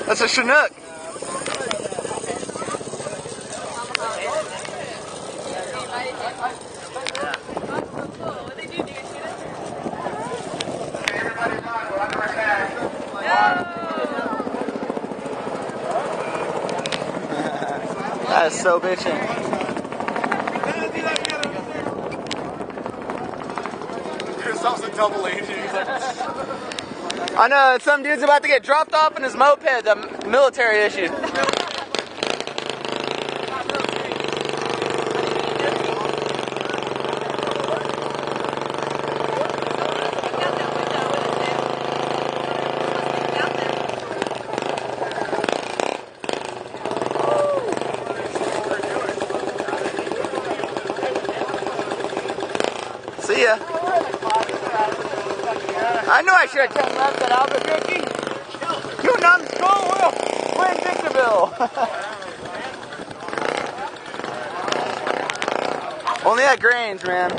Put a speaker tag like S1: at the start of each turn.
S1: That's a chinook. That is so bitchin'.
S2: Yourself's a double agent.
S1: I know, some dude's about to get dropped off in his moped, the military issue. See ya. I knew I should have turned left at Albuquerque. You numbskull, we're in Victorville. Only at Grange, man.